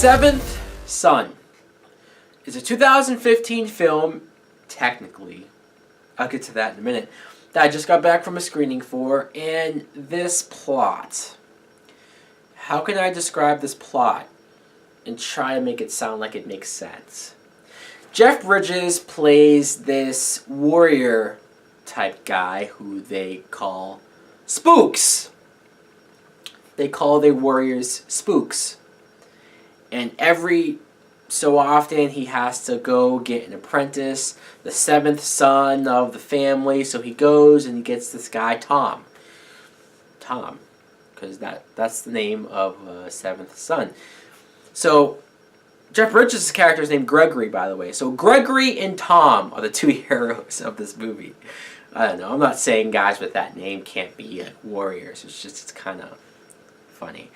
Seventh Son is a 2015 film, technically, I'll get to that in a minute, that I just got back from a screening for, and this plot. How can I describe this plot and try to make it sound like it makes sense? Jeff Bridges plays this warrior type guy who they call spooks. They call their warriors spooks. And every so often he has to go get an apprentice, the seventh son of the family. So he goes and he gets this guy, Tom. Tom, because that's the name of a seventh son. So Jeff Bridges' character is named Gregory, by the way. So Gregory and Tom are the two heroes of this movie. I don't know. I'm not saying guys with that name can't be warriors. It's kind of funny.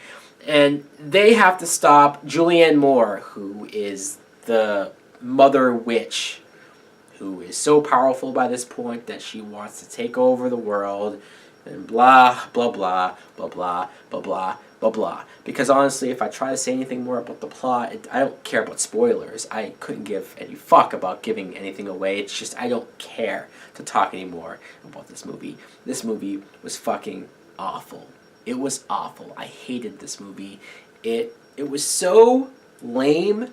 And they have to stop Julianne Moore, who is the mother witch, who is so powerful by this point that she wants to take over the world, and blah, blah, blah, blah, blah, blah, blah, blah, blah. Because honestly, if I try to say anything more about the plot, I don't care about spoilers. I couldn't give any fuck about giving anything away. It's just I don't care to talk anymore about this movie. This movie was fucking awful. It was awful. I hated this movie. It was so lame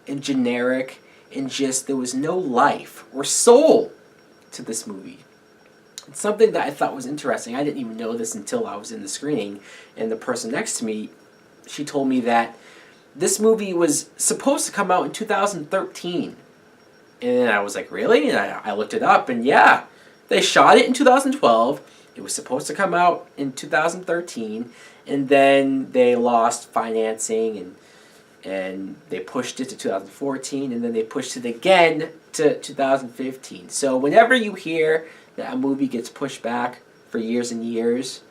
and generic and just there was no life or soul to this movie. It's something that I thought was interesting. I didn't even know this until I was in the screening, and the person next to me, she told me that this movie was supposed to come out in 2013. And I was like, really? And I looked it up, and yeah, they shot it in 2012. It was supposed to come out in 2013, and then they lost financing, and they pushed it to 2014, and then they pushed it again to 2015. So whenever you hear that a movie gets pushed back for years and years,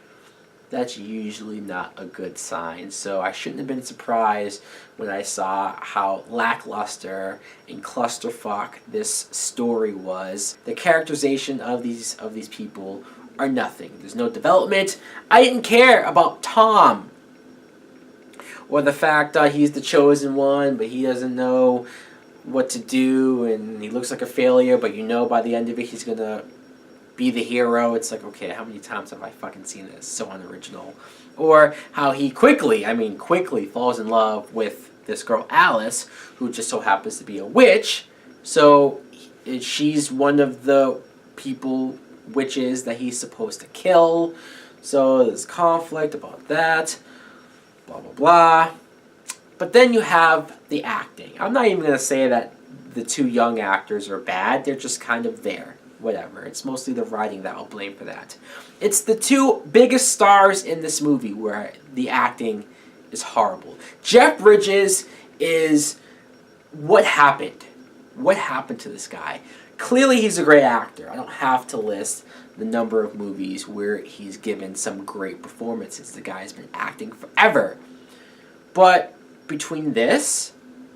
that's usually not a good sign. So I shouldn't have been surprised when I saw how lackluster and clusterfuck this story was. The characterization of these people are nothing. There's no development. I didn't care about Tom, or the fact that he's the chosen one, but he doesn't know what to do, and he looks like a failure, but you know by the end of it he's gonna be the hero. It's like, okay, how many times have I fucking seen this? So unoriginal. Or how he quickly falls in love with this girl Alice, who just so happens to be a witch. So she's one of the witches that he's supposed to kill. So there's conflict about that. Blah, blah, blah. But then you have the acting. I'm not even going to say that the two young actors are bad. They're just kind of there. Whatever. It's mostly the writing that I'll blame for that. It's the two biggest stars in this movie where the acting is horrible. Jeff Bridges is... What happened? What happened to this guy? Clearly he's a great actor. I don't have to list the number of movies where he's given some great performances. The guy's been acting forever. But between this,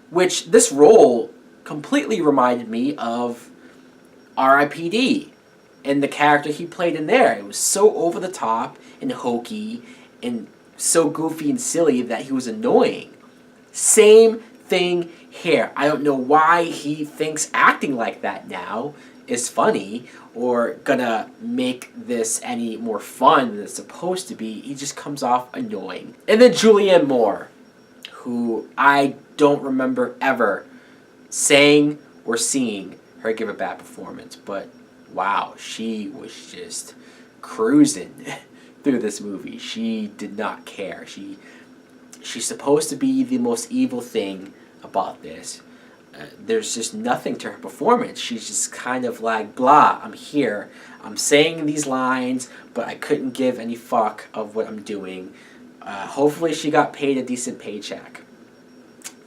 which this role completely reminded me of R.I.P.D. and the character he played in there. It was so over the top and hokey and so goofy and silly that he was annoying. Same thing here. I don't know why he thinks acting like that now is funny or gonna make this any more fun than it's supposed to be. He just comes off annoying. And then Julianne Moore, who I don't remember ever saying or seeing her give a bad performance, but wow, she was just cruising through this movie. She did not care. She's supposed to be the most evil thing about this. There's just nothing to her performance. She's just kind of like, blah, I'm here. I'm saying these lines, but I couldn't give any fuck of what I'm doing. Hopefully she got paid a decent paycheck.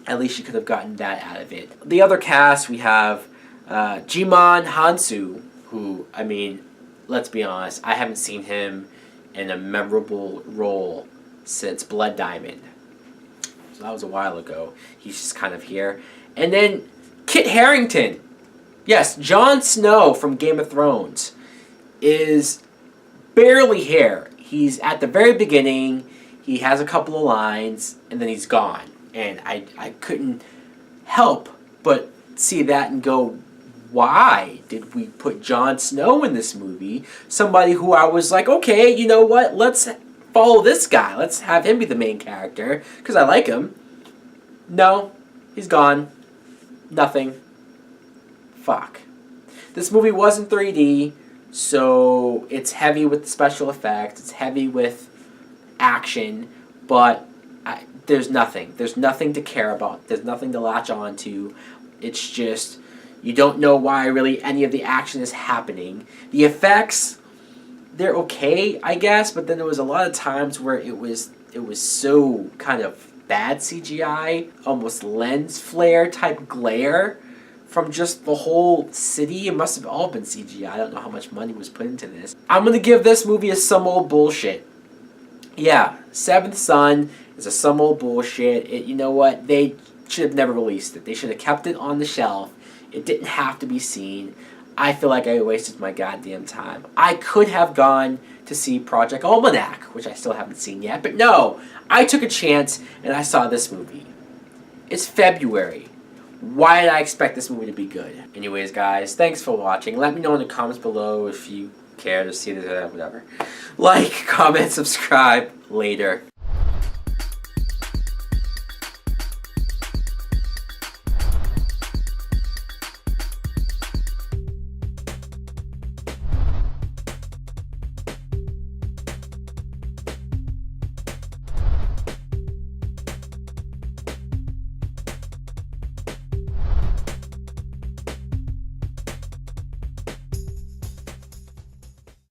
At least she could have gotten that out of it. The other cast, we have Djimon Honsou, who, I mean, let's be honest, I haven't seen him in a memorable role since Blood Diamond. So that was a while ago. He's just kind of here. And then Kit Harington. Yes, Jon Snow from Game of Thrones is barely here. He's at the very beginning. He has a couple of lines, and then he's gone. And I couldn't help but see that and go, why did we put Jon Snow in this movie? Somebody who I was like, okay, you know what? Let's follow this guy. Let's have him be the main character because I like him. No, he's gone. Nothing. Fuck. This movie was in 3D, so it's heavy with the special effects. It's heavy with action, but there's nothing. There's nothing to care about. There's nothing to latch on to. It's just, you don't know why really any of the action is happening. The effects, they're okay, I guess, but then there was a lot of times where it was so kind of bad CGI, almost lens flare type glare from just the whole city. It must have all been CGI. I don't know how much money was put into this. I'm going to give this movie a some old bullshit. Yeah, Seventh Son is a some old bullshit. You know what? They should have never released it. They should have kept it on the shelf. It didn't have to be seen. I feel like I wasted my goddamn time. I could have gone to see Project Almanac, which I still haven't seen yet, but no, I took a chance and I saw this movie. It's February. Why did I expect this movie to be good? Anyways, guys, thanks for watching. Let me know in the comments below if you care to see this, whatever. Like, comment, subscribe. Later.